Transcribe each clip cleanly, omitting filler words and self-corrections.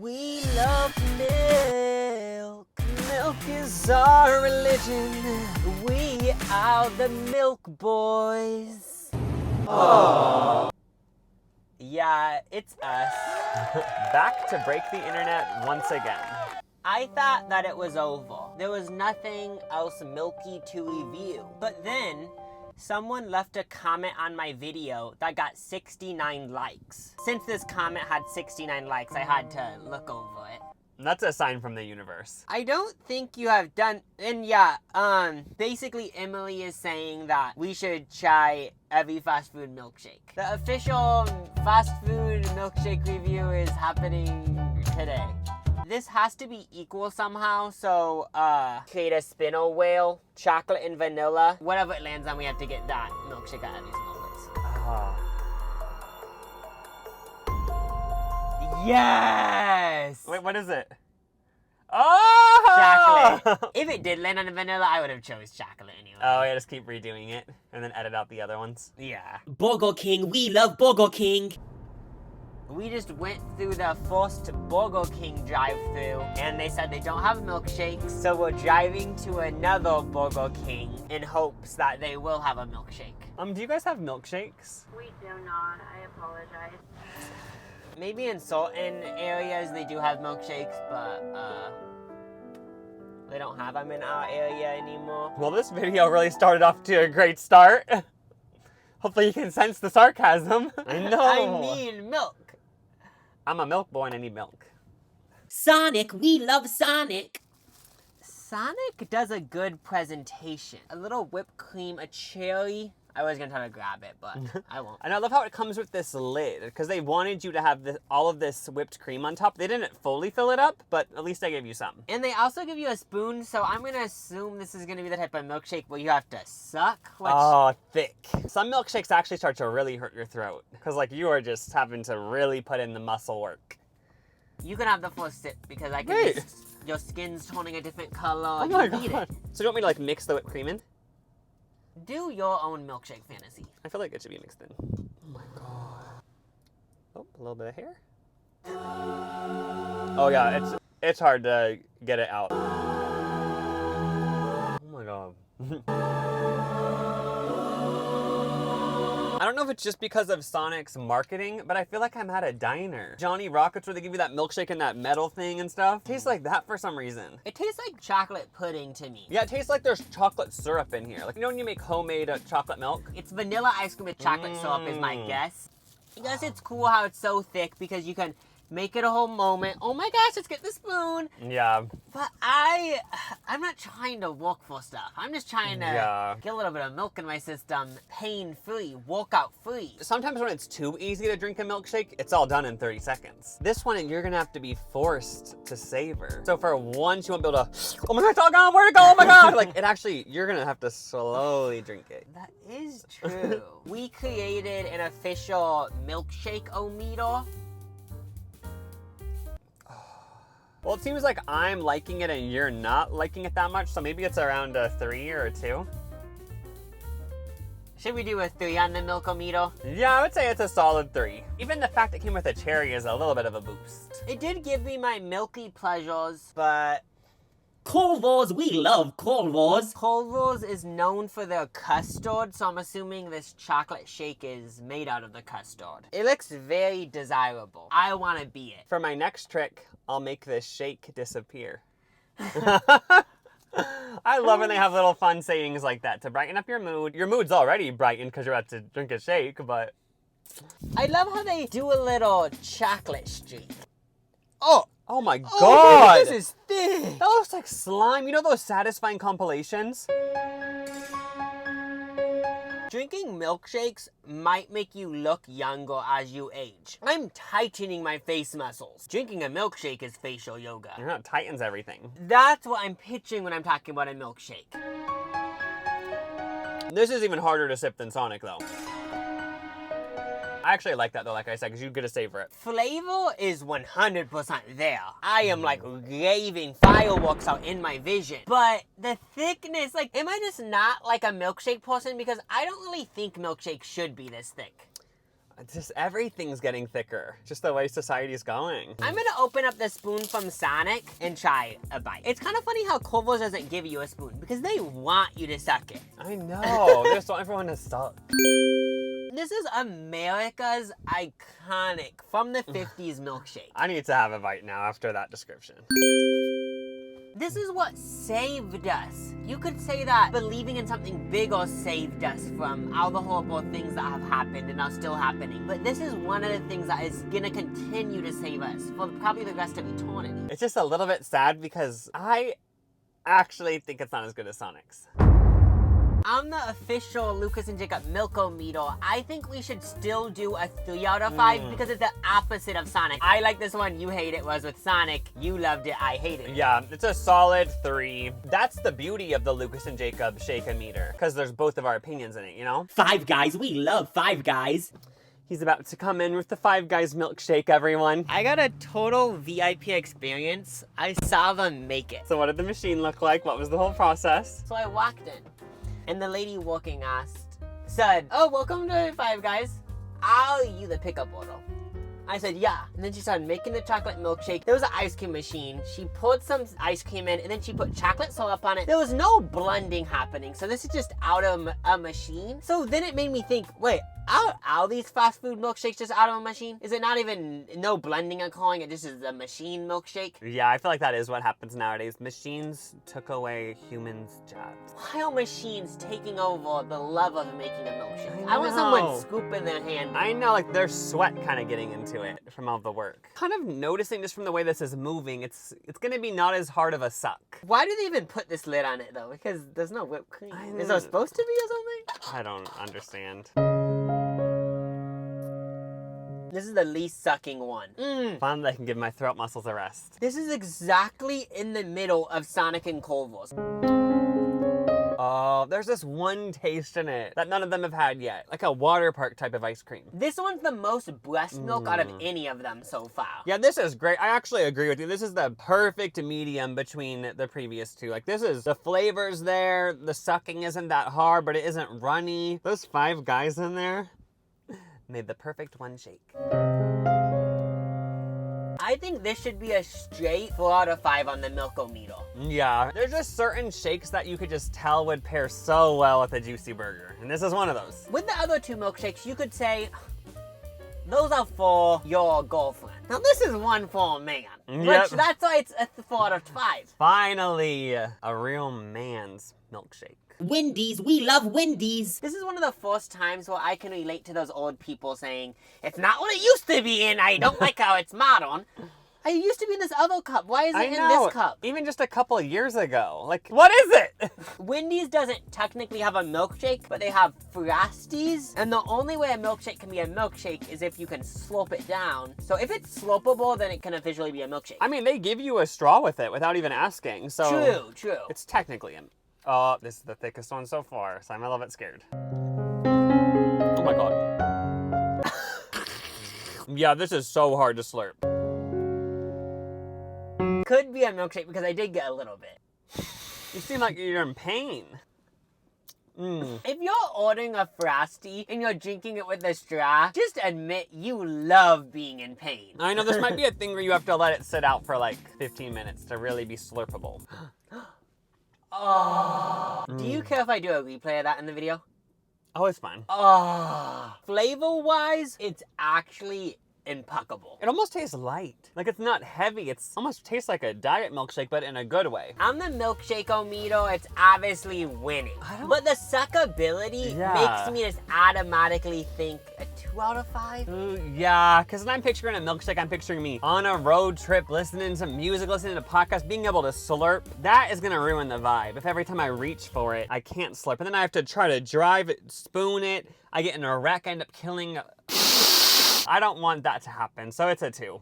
We love milk. Milk is our religion. We are the milk boys. Aww. Yeah, it's us. Back to break the internet once again. I thought that it was over. There was nothing else milky to review. But then, someone left a comment on my video that got 69 likes. Since this comment had 69 likes, I had to look over it. That's a sign from the universe. I don't think you have done, and yeah, basically Emily is saying that we should try every fast food milkshake. The official fast food milkshake review is happening today. This has to be equal somehow, so create a spinner whale, chocolate and vanilla. Whatever it lands on, we have to get that milkshake out of these moments. Yes! Wait, what is it? Oh! Chocolate. If it did land on the vanilla, I would have chose chocolate anyway. Oh, yeah, just keep redoing it and then edit out the other ones. Yeah. Burger King, we love Burger King. We just went through the first Burger King drive-thru and they said they don't have milkshakes, so we're driving to another Burger King in hopes that they will have a milkshake. Do you guys have milkshakes? We do not. I apologize. Maybe in certain areas they do have milkshakes, but they don't have them in our area anymore. Well, this video really started off to a great start. Hopefully you can sense the sarcasm. I know. I need milk. I'm a milk boy and I need milk. Sonic, we love Sonic. Sonic does a good presentation. A little whipped cream, a cherry. I was gonna try to grab it, but I won't. And I love how it comes with this lid, because they wanted you to have all of this whipped cream on top. They didn't fully fill it up, but at least they gave you some. And they also give you a spoon, so I'm gonna assume this is gonna be the type of milkshake where you have to suck. Which... Oh, thick. Some milkshakes actually start to really hurt your throat, because like you are just having to really put in the muscle work. You can have the first sip, because I can Wait. just, your skin's turning a different color. Oh my you need god. it. So you want me to like mix the whipped cream in? Do your own milkshake fantasy. I feel like it should be mixed in. Oh my god. Oh, a little bit of hair. Oh yeah, it's hard to get it out. Oh my god. I don't know if it's just because of Sonic's marketing, but I feel like I'm at a diner. Johnny Rockets, where they give you that milkshake and that metal thing and stuff. Tastes like that for some reason. It tastes like chocolate pudding to me. Yeah, it tastes like there's chocolate syrup in here. Like, you know when you make homemade chocolate milk? It's vanilla ice cream with chocolate syrup is my guess. I guess it's cool how it's so thick because you can make it a whole moment. Oh my gosh, let's get the spoon. Yeah. But I'm not trying to work for stuff. I'm just trying to get a little bit of milk in my system, pain-free, workout-free. Sometimes when it's too easy to drink a milkshake, it's all done in 30 seconds. This one, you're gonna have to be forced to savor. So for once, you won't be able to, oh my god, it's all gone, where'd it go, oh my god! Like, it actually, you're gonna have to slowly drink it. That is true. We created an official milkshake-o-meter. Well, it seems like I'm liking it and you're not liking it that much, so maybe it's around a 3 or a 2. Should we do a 3 on the milk-o-meter? Yeah, I would say it's a solid 3. Even the fact it came with a cherry is a little bit of a boost. It did give me my milky pleasures, but Culver's, we love Culver's. Culver's is known for their custard, so I'm assuming this chocolate shake is made out of the custard. It looks very desirable. I want to be it. For my next trick, I'll make this shake disappear. I love when they have little fun sayings like that to brighten up your mood. Your mood's already brightened because you're about to drink a shake, but... I love how they do a little chocolate streak. Oh my god! Oh, this is thick! That looks like slime. You know those satisfying compilations? Drinking milkshakes might make you look younger as you age. I'm tightening my face muscles. Drinking a milkshake is facial yoga. You know, it tightens everything. That's what I'm pitching when I'm talking about a milkshake. This is even harder to sip than Sonic, though. I actually like that, though, like I said, because you get to savor it. Flavor is 100% there. I am like raving fireworks out in my vision. But the thickness, like, am I just not like a milkshake person? Because I don't really think milkshakes should be this thick. It's just everything's getting thicker. Just the way society's going. I'm gonna open up the spoon from Sonic and try a bite. It's kind of funny how Corvo's doesn't give you a spoon because they want you to suck it. I know. They just want everyone to suck. This is America's iconic from the 50s milkshake. I need to have a bite now after that description. This is what saved us. You could say that believing in something bigger saved us from all the horrible things that have happened and are still happening. But this is one of the things that is gonna continue to save us for probably the rest of eternity. It's just a little bit sad because I actually think it's not as good as Sonic's. I'm the official Lucas and Jacob Milk-O-Meter. I think we should still do a 3 out of 5 because it's the opposite of Sonic. I like this one, you hate it, was with Sonic. You loved it, I hate it. Yeah, it's a solid 3. That's the beauty of the Lucas and Jacob Shake-O-Meter, because there's both of our opinions in it, you know? Five Guys, we love Five Guys. He's about to come in with the Five Guys milkshake, everyone. I got a total VIP experience. I saw them make it. So what did the machine look like? What was the whole process? So I walked in, and the lady working said, "Oh, welcome to Five Guys. Are you the pickup order?" I said, "Yeah." And then she started making the chocolate milkshake. There was an ice cream machine. She poured some ice cream in, and then she put chocolate syrup on it. There was no blending happening, so this is just out of a machine. So then it made me think, wait, are these fast food milkshakes just out of a machine? Is it not even no blending and calling it just is a machine milkshake? Yeah, I feel like that is what happens nowadays. Machines took away humans' jobs. Why are machines taking over the love of making a milkshake? I I want know. someone scooping their hand. I know, like there's sweat kind of getting into it from all the work. Kind of noticing just from the way this is moving, it's gonna be not as hard of a suck. Why do they even put this lid on it though? Because there's no whipped cream. I Is know. there supposed to be or something? I don't understand. This is the least sucking one. Finally, I can give my throat muscles a rest. This is exactly in the middle of Sonic and Corvo's. Oh, there's this one taste in it that none of them have had yet. Like a water park type of ice cream. This one's the most breast milk out of any of them so far. Yeah, this is great. I actually agree with you. This is the perfect medium between the previous two. Like this is, the flavor's there, the sucking isn't that hard, but it isn't runny. Those Five Guys in there made the perfect one shake. I think this should be a straight 4 out of 5 on the Milk-O-Meter. Yeah, there's just certain shakes that you could just tell would pair so well with a juicy burger. And this is one of those. With the other two milkshakes, you could say, those are for your girlfriend. Now this is one for a man. Yep. Which, that's why it's a 4 out of 5. Finally, a real man's milkshake. Wendy's, we love Wendy's. This is one of the first times where I can relate to those old people saying, it's not what it used to be and I don't like how it's modern. I used to be in this other cup. Why is it in this cup? Even just a couple of years ago. Like, what is it? Wendy's doesn't technically have a milkshake, but they have Frosties. And the only way a milkshake can be a milkshake is if you can slurp it down. So if it's slurpable, then it can officially be a milkshake. I mean, they give you a straw with it without even asking, so... True. It's technically a... Oh, this is the thickest one so far, so I'm a little bit scared. Oh my god. Yeah, this is so hard to slurp. Could be a milkshake because I did get a little bit. You seem like you're in pain. If you're ordering a Frosty and you're drinking it with a straw, just admit you love being in pain. I know, this might be a thing where you have to let it sit out for like 15 minutes to really be slurpable. Oh. Do you care if I do a replay of that in the video? Oh, it's fine. Oh. Flavor-wise, it's actually impeccable. It almost tastes light. Like, it's not heavy. It's almost tastes like a diet milkshake, but in a good way. On the milkshake-o-meter, it's obviously winning. But the suckability makes me just automatically think a 2 out of 5. Yeah, because when I'm picturing a milkshake, I'm picturing me on a road trip, listening to music, listening to podcasts, being able to slurp. That is going to ruin the vibe. If every time I reach for it, I can't slurp. And then I have to try to drive it, spoon it. I get in a wreck, I end up killing... I don't want that to happen, so it's a 2.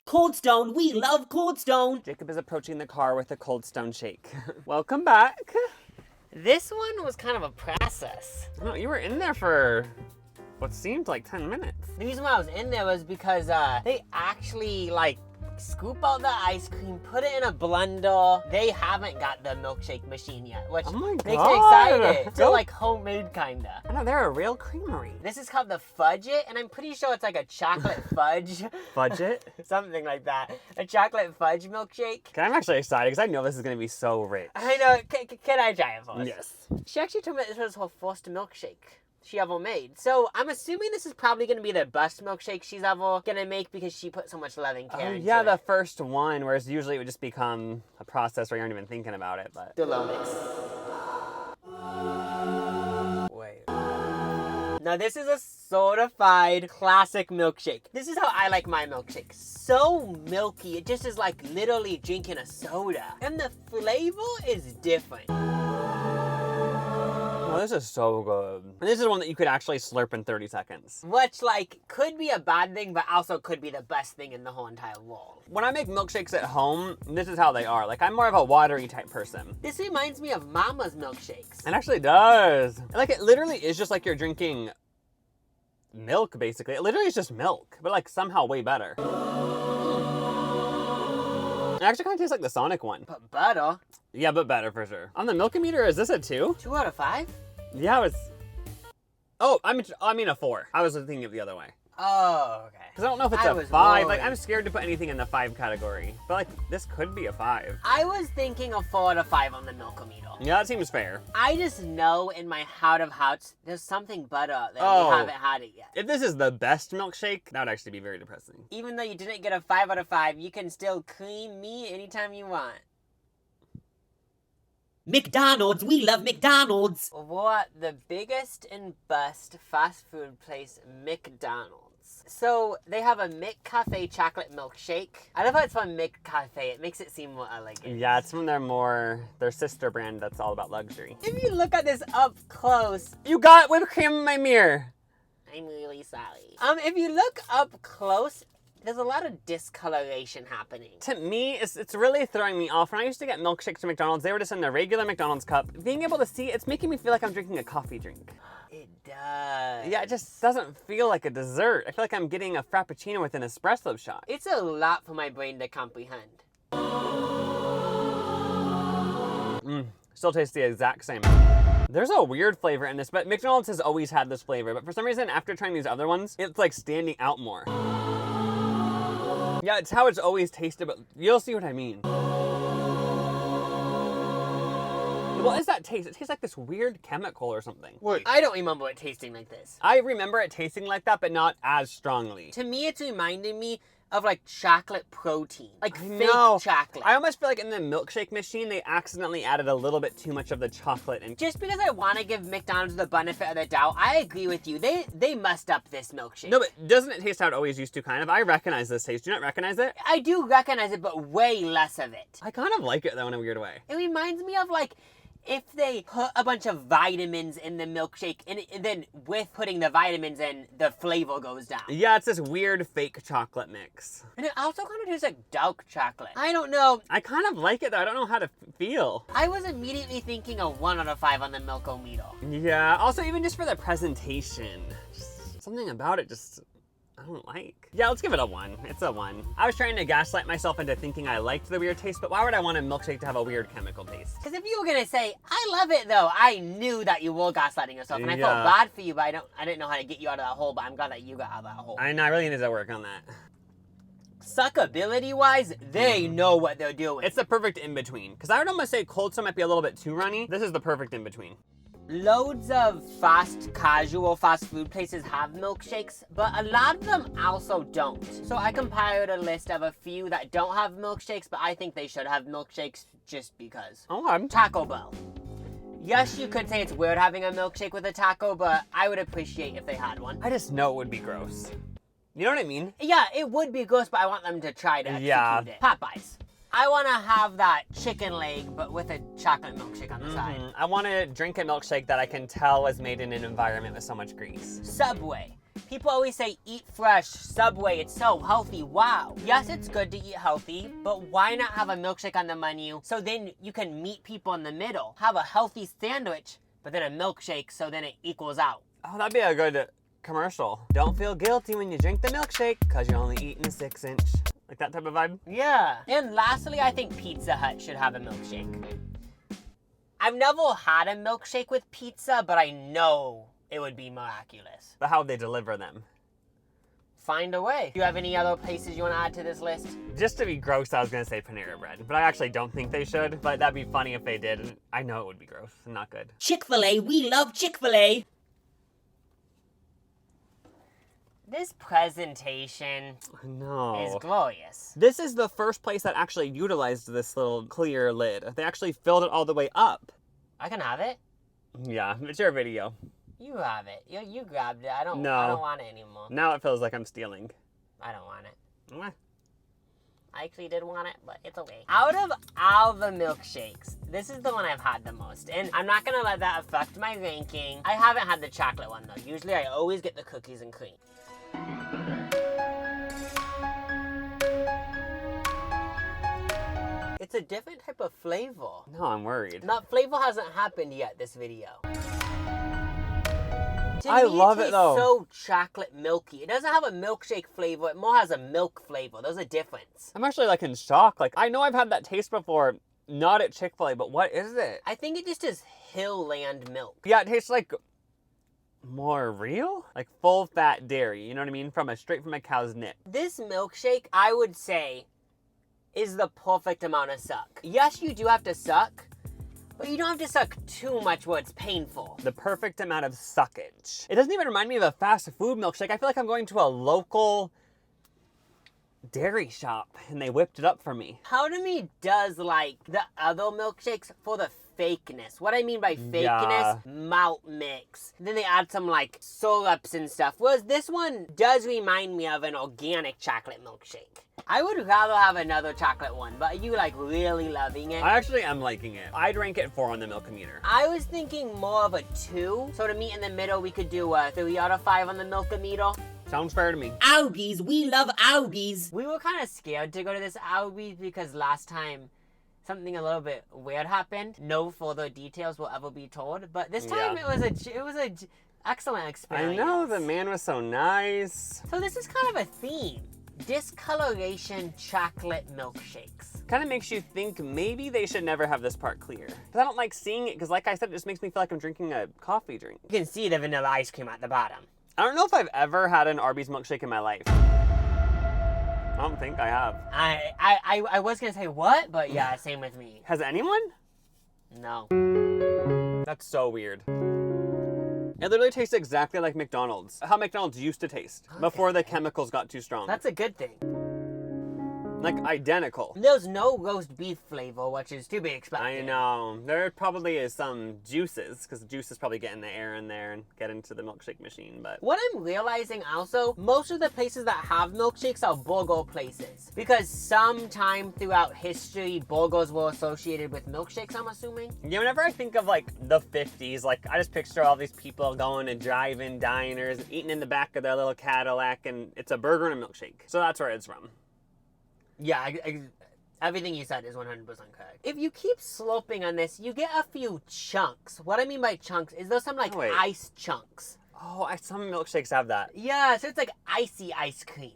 Cold Stone, we love Cold Stone. Jacob is approaching the car with a Cold Stone shake. Welcome back. This one was kind of a process. No, you were in there for what seemed like 10 minutes. The reason why I was in there was because they actually, scoop out the ice cream, put it in a blender. They haven't got the milkshake machine yet, which Oh my makes me God. excited. It's Go- like homemade kinda. I know, they're a real creamery. This is called the Fudge It, and I'm pretty sure it's like a chocolate fudge. Fudge it? Something like that. A chocolate fudge milkshake. I'm actually excited because I know this is going to be so rich. I know. Can I try it first? Yes. She actually told me this was her first milkshake she ever made. So I'm assuming this is probably going to be the best milkshake she's ever going to make because she put so much love and care into Yeah, it. the first one, whereas usually it would just become a process where you aren't even thinking about it, but... The low mix. Wait. Now this is a certified classic milkshake. This is how I like my milkshake. So milky, it just is like literally drinking a soda. And the flavor is different. Oh, this is so good. And this is one that you could actually slurp in 30 seconds. Which like could be a bad thing, but also could be the best thing in the whole entire world. When I make milkshakes at home, this is how they are. Like, I'm more of a watery type person. This reminds me of Mama's milkshakes. It actually does. Like, it literally is just like you're drinking milk, basically. It literally is just milk, but like somehow way better. It actually kind of tastes like the Sonic one. But butter. Yeah, but better for sure. On the Milkometer, is this a 2? 2 out of 5? Yeah, it was... Oh, I mean a 4. I was thinking of the other way. Oh, okay. Because I don't know if it's I a was 5. Like, worried. I'm scared to put anything in the 5 category. But like, this could be a 5. I was thinking a 4 out of 5 on the Milkometer. Yeah, that seems fair. I just know in my heart of hearts, there's something better that Oh. we haven't had it yet. If this is the best milkshake, that would actually be very depressing. Even though you didn't get a 5 out of 5, you can still cream me anytime you want. McDonald's, we love McDonald's. What the biggest and best fast food place, McDonald's. So they have a McCafe chocolate milkshake. I love how it's from McCafe. It makes it seem more elegant. Yeah, it's from their sister brand that's all about luxury. If you look at this up close, You got whipped cream in my mirror. I'm really sorry. If you look up close, there's a lot of discoloration happening. To me, it's really throwing me off. When I used to get milkshakes from McDonald's, they were just in the regular McDonald's cup. Being able to see, it's making me feel like I'm drinking a coffee drink. It does. Yeah, it just doesn't feel like a dessert. I feel like I'm getting a Frappuccino with an espresso shot. It's a lot for my brain to comprehend. Still tastes the exact same. There's a weird flavor in this, but McDonald's has always had this flavor. But for some reason, after trying these other ones, it's like standing out more. Yeah, it's how it's always tasted, but you'll see what I mean. What is that taste? It tastes like this weird chemical or something. Wait. I don't remember it tasting like this. I remember it tasting like that, but not as strongly. To me, it's reminding me of like chocolate protein. Like fake No. chocolate. I almost feel like in the milkshake machine, they accidentally added a little bit too much of the chocolate. And Just because I want to give McDonald's the benefit of the doubt, I agree with you. They messed up this milkshake. no, but doesn't it taste how it always used to, kind of? I recognize this taste. Do you not recognize it? I do recognize it, but way less of it. I kind of like it, though, in a weird way. It reminds me of like if they put a bunch of vitamins in the milkshake and then with putting the vitamins in, the flavor goes down. Yeah, it's this weird fake chocolate mix. And it also kind of tastes like dark chocolate. I don't know. I kind of like it, though. I don't know how to feel. I was immediately thinking a 1 out of 5 on the Milkometer. Yeah, also even just for the presentation. Just something about it just... I don't like. Yeah, let's give it a 1. It's a 1. I was trying to gaslight myself into thinking I liked the weird taste, but why would I want a milkshake to have a weird chemical taste? Because if you were gonna say, I love it though, I knew that you were gaslighting yourself. And I felt Yeah. bad for you, but I didn't know how to get you out of that hole, but I'm glad that you got out of that hole. I know, I really need to work on that. Suckability-wise, they know what they're doing. It's the perfect in-between. Because I would almost say Cold Stone might be a little bit too runny. This is the perfect in-between. Loads of casual fast food places have milkshakes, but a lot of them also don't. So I compiled a list of a few that don't have milkshakes, but I think they should have milkshakes just because. Oh, I'm... Taco Bell. Yes, you could say it's weird having a milkshake with a taco, but I would appreciate if they had one. I just know it would be gross. You know what I mean? Yeah, it would be gross, but I want them to try to execute Yeah. it. Popeyes. I want to have that chicken leg, but with a chocolate milkshake on the side. I want to drink a milkshake that I can tell is made in an environment with so much grease. Subway. People always say eat fresh, Subway, it's so healthy, wow. Yes, it's good to eat healthy, but why not have a milkshake on the menu so then you can meet people in the middle? Have a healthy sandwich, but then a milkshake so then it equals out. Oh, that'd be a good commercial. Don't feel guilty when you drink the milkshake, cause you're only eating a 6-inch. Like that type of vibe? Yeah. And lastly, I think Pizza Hut should have a milkshake. I've never had a milkshake with pizza, but I know it would be miraculous. But how would they deliver them? Find a way. Do you have any other places you want to add to this list? Just to be gross, I was gonna say Panera Bread, but I actually don't think they should. But that'd be funny if they did. And I know it would be gross and not good. Chick-fil-A, we love Chick-fil-A. This presentation No. is glorious. This is the first place that actually utilized this little clear lid. They actually filled it all the way up. I can have it. Yeah, it's your video. You have it. You grabbed it. I don't No. want it anymore. Now it feels like I'm stealing. I don't want it. Mwah. I actually did want it, but it's okay. Out of all the milkshakes, this is the one I've had the most. And I'm not gonna let that affect my ranking. I haven't had the chocolate one though. Usually I always get the cookies and cream. It's a different type of flavor. No, I'm worried. That flavor hasn't happened yet this video. I love it, tastes though. So chocolate milky. It doesn't have a milkshake flavor. It more has a milk flavor. There's a difference. I'm actually like in shock. Like, I know I've had that taste before, not at Chick-fil-A, but what is it? I think it just is Hillland milk. Yeah, it tastes like more real? Like full fat dairy, you know what I mean? Straight from a cow's nip. This milkshake, I would say, is the perfect amount of suck. Yes, you do have to suck, but you don't have to suck too much where it's painful. The perfect amount of suckage. It doesn't even remind me of a fast food milkshake. I feel like I'm going to a local dairy shop and they whipped it up for me. Part of me does like the other milkshakes for the fakeness. What I mean by fakeness, Yeah. malt mix. Then they add some like syrups and stuff. Whereas this one does remind me of an organic chocolate milkshake. I would rather have another chocolate one, but are you like really loving it? I actually am liking it. I'd rank it 4 on the Milk-O-Meter. I was thinking more of a 2. So to meet in the middle, we could do a 3 out of 5 on the Milk-O-Meter. Sounds fair to me. Albies, we love Albies. We were kind of scared to go to this Albies because last time something a little bit weird happened. No further details will ever be told, but this time Yeah. it was a excellent experience. I know, the man was so nice. So this is kind of a theme. Discoloration chocolate milkshakes. Kind of makes you think maybe they should never have this part clear. Because I don't like seeing it, because like I said, it just makes me feel like I'm drinking a coffee drink. You can see the vanilla ice cream at the bottom. I don't know if I've ever had an Arby's milkshake in my life. I don't think I have. I was gonna say what, but yeah, same with me. Has anyone? No. That's so weird. It literally tastes exactly like McDonald's. How McDonald's used to taste before the chemicals got too strong. That's a good thing. like identical. There's no roast beef flavor, which is to be expected. I know. There probably is some juices, because the juices probably get in the air in there and get into the milkshake machine, but... What I'm realizing also, most of the places that have milkshakes are burger places. Because sometime throughout history, burgers were associated with milkshakes, I'm assuming. Yeah, whenever I think of, like, the 50s, like, I just picture all these people going to drive-in diners, eating in the back of their little Cadillac, and it's a burger and a milkshake. So that's where it's from. Yeah, everything you said is 100% correct. If you keep sloping on this, you get a few chunks. What I mean by chunks is there's some, like, Wait. ice chunks. Oh, some milkshakes have that. Yeah, so it's like icy ice cream.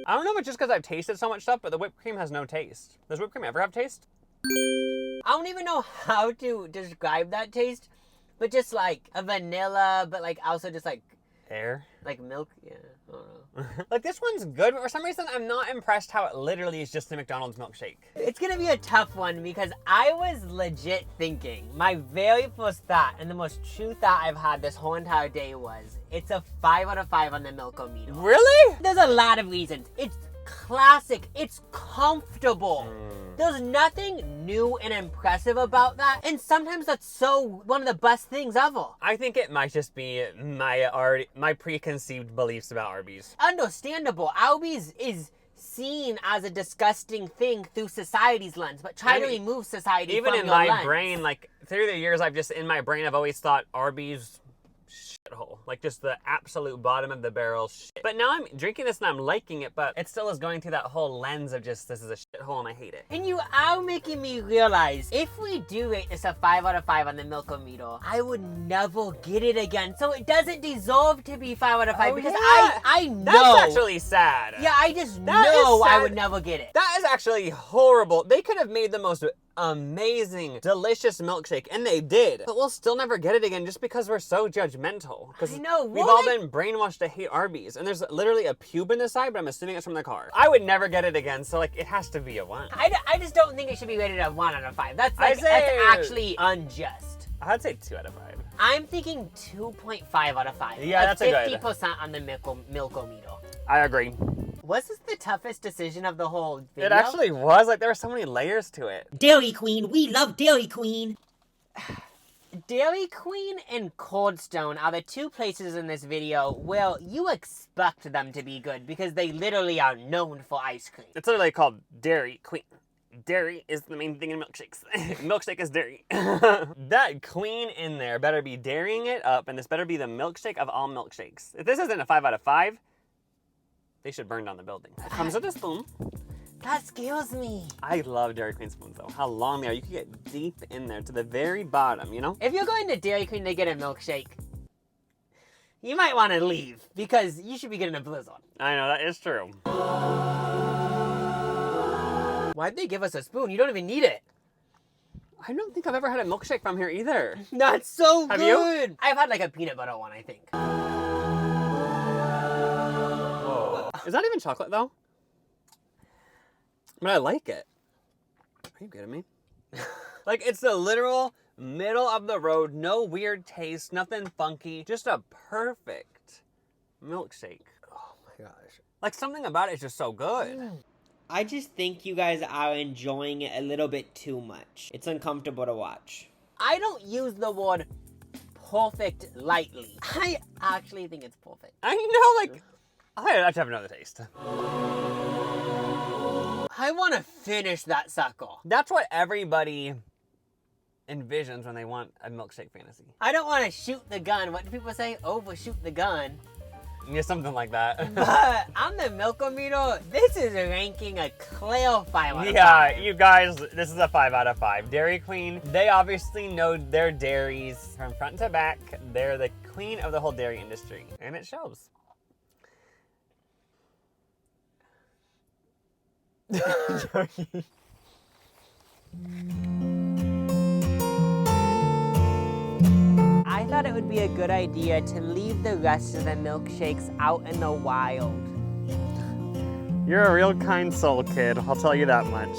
I don't know if it's just because I've tasted so much stuff, but the whipped cream has no taste. Does whipped cream ever have taste? I don't even know how to describe that taste, but just like a vanilla, but like also just like Air? milk. Yeah, I don't know. Like, this one's good, but for some reason, I'm not impressed how it literally is just a McDonald's milkshake. It's gonna be a tough one because I was legit thinking, my very first thought and the most true thought I've had this whole entire day was, it's a 5 out of 5 on the Milk-O-Meter. Really? There's a lot of reasons. It's classic. It's comfortable. There's nothing new and impressive about that. And sometimes that's so one of the best things ever. I think it might just be my preconceived beliefs about Arby's. Understandable. Arby's is seen as a disgusting thing through society's lens, but try to remove society Even from in your my lens. brain, like, through the years, I've always thought Arby's, shithole. Like just the absolute bottom of the barrel shit. But now I'm drinking this and I'm liking it, but it still is going through that whole lens of just, this is a shithole and I hate it. And you are making me realize, if we do rate this a 5 out of 5 on the Milkometer, I would never get it again. So it doesn't deserve to be 5 out of 5 because I know. That's actually sad. Yeah, I just That know is I sad. would never get it. That is actually horrible. They could have made the most amazing, delicious milkshake, and they did. But we'll still never get it again just because we're so judgmental. Because I know, we've well, all been brainwashed to hate Arby's, and there's literally a pube in the side, but I'm assuming it's from the car. I would never get it again, so like it has to be a 1. I just don't think it should be rated a 1 out of 5. That's I like, say- that's actually unjust. I'd say 2 out of 5. I'm thinking 2.5 out of 5. Yeah, that's a good. 50% on the Milkometer. I agree. Was this the toughest decision of the whole video? It actually was. Like there were so many layers to it. Dairy Queen, we love Dairy Queen. Dairy Queen and Cold Stone are the 2 places in this video where you expect them to be good because they literally are known for ice cream. It's literally called Dairy Queen. Dairy is the main thing in milkshakes. Milkshake is dairy. That queen in there better be dairying it up, and this better be the milkshake of all milkshakes. If this isn't a 5 out of 5, they should burn down the building. It comes with a spoon. That scares me. I love Dairy Queen spoons though. How long they are. You can get deep in there to the very bottom, you know? If you're going to Dairy Queen to get a milkshake, you might want to leave because you should be getting a blizzard. I know, that is true. Why'd they give us a spoon? You don't even need it. I don't think I've ever had a milkshake from here either. That's so Have good. you? I've had like a peanut butter one, I think. Whoa. Is that even chocolate though? But I like it. Are you kidding me? Like it's the literal middle of the road, no weird taste, nothing funky, just a perfect milkshake. Oh my gosh. Like something about it is just so good. I just think you guys are enjoying it a little bit too much. It's uncomfortable to watch. I don't use the word perfect lightly. I actually think it's perfect. I know, like, I have to have another taste. I want to finish that sucker. That's what everybody envisions when they want a milkshake fantasy. I don't want to shoot the gun. What do people say? Overshoot the gun. Yeah, something like that. But on the Milkometer, this is ranking a clear 5 out of 5. Yeah, you guys, this is a 5 out of 5. Dairy Queen, they obviously know their dairies from front to back. They're the queen of the whole dairy industry, and it shows. I thought it would be a good idea to leave the rest of the milkshakes out in the wild. You're a real kind soul, kid. I'll tell you that much.